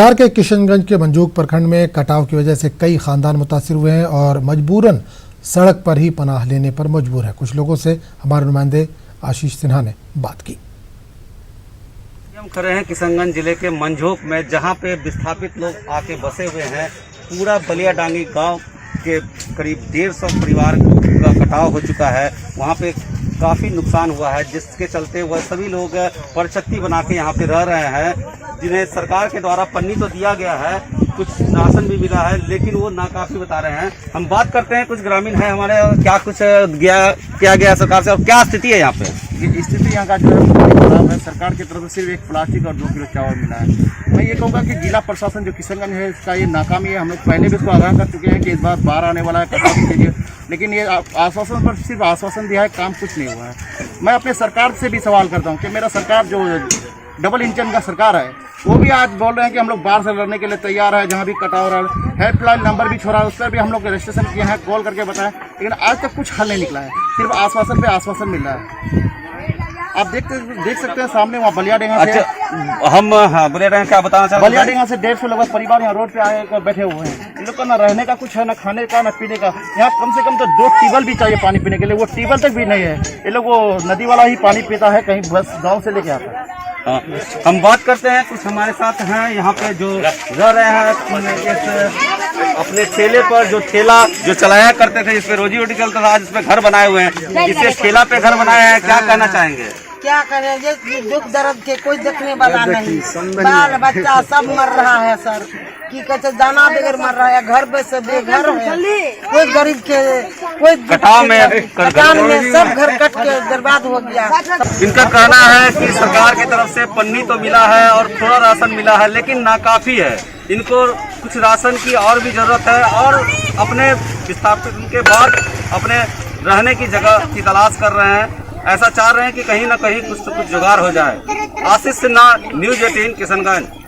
बिहार के किशनगंज के मंजूक प्रखंड में कटाव की वजह से कई खानदान मुतासिर हुए हैं और मजबूरन सड़क पर ही पनाह लेने पर मजबूर है। कुछ लोगों से हमारे नुमाइंदे आशीष सिन्हा ने बात की। हम खड़े हैं किशनगंज जिले के मंझोक में, जहां पे विस्थापित लोग आके बसे हुए हैं। पूरा बलिया डांगी गांव के करीब 150 परिवार का कटाव हो चुका है। वहां पे काफ़ी नुकसान हुआ है, जिसके चलते वह सभी लोग परछत्ती बना के यहाँ पे रह रहे हैं, जिन्हें सरकार के द्वारा पन्नी तो दिया गया है, कुछ राशन भी मिला है, लेकिन वो नाकाफी बता रहे हैं। हम बात करते हैं, कुछ ग्रामीण हैं हमारे, क्या कुछ किया गया सरकार से और क्या स्थिति है यहाँ पे? ये स्थिति यहाँ का जो है खराब है। सरकार की तरफ से सिर्फ एक प्लास्टिक और 2 किलो चावल मिला है। मैं ये कहूँगा कि जिला प्रशासन जो किशनगंज है, इसका ये नाकामी है। हम लोग पहले भी इसको आगाह कर चुके हैं कि इस बार बाढ़ आने वाला है कटौती के लिए, लेकिन ये आश्वासन पर सिर्फ आश्वासन दिया है, काम कुछ नहीं हुआ है। मैं अपने सरकार से भी सवाल करता हूँ कि मेरा सरकार जो डबल इंजन का सरकार है, वो भी आज बोल रहे हैं कि हम लोग बाढ़ से लड़ने के लिए तैयार है। जहाँ भी कटाव रहा है, हेल्पलाइन नंबर भी छोड़ा, उस पर भी हम लोग रजिस्ट्रेशन किए हैं, कॉल करके बताएं, लेकिन आज तक कुछ हल नहीं निकला है। सिर्फ आश्वासन पे आश्वासन मिल रहा है। आप देख सकते हैं सामने वहाँ बलिया डेंगा से। अच्छा, हम बलिया डेंगा क्या बताना चाहते हैं? बलिया डेंगा से 150 लगभग परिवार यहाँ रोड पे आए बैठे हुए हैं। इन लोग का ना रहने का कुछ है, ना खाने का, ना पीने का। यहाँ कम से कम तो 2 ट्यूबवेल भी चाहिए पानी पीने के लिए, वो ट्यूबवेल तक भी नहीं है। ये लोग वो नदी वाला ही पानी पीता है, कहीं बस गाँव से लेके आता है। हम बात करते हैं, कुछ हमारे साथ हैं यहाँ पे जो रह रहे हैं अपने ठेले पर, जो ठेला जो चलाया करते थे, जिसपे रोजी रोटी चलता था, आज इसपे घर बनाए हुए हैं। इससे ठेला पे घर बनाए हैं, क्या कहना चाहेंगे? क्या करें, ये दुख दर्द के कोई देखने वाला नहीं, बाल बच्चा सब मर रहा है सर। की कहते दाना बगैर मर रहा है, घर पे से बेघर है, कोई गरीब के कोई कटाव में सब घर कट के बर्बाद हो गया। इनका कहना है कि सरकार की तरफ से पन्नी तो मिला है और थोड़ा राशन मिला है, लेकिन नाकाफी है। इनको कुछ राशन की और भी जरूरत है और अपने विस्थापित के बाद अपने रहने की जगह की तलाश कर रहे हैं। ऐसा चाह रहे हैं कि कहीं ना कहीं कुछ तो कुछ जुगाड़ हो जाए। आशीष सिन्हा, न्यूज़ 18 किशनगंज।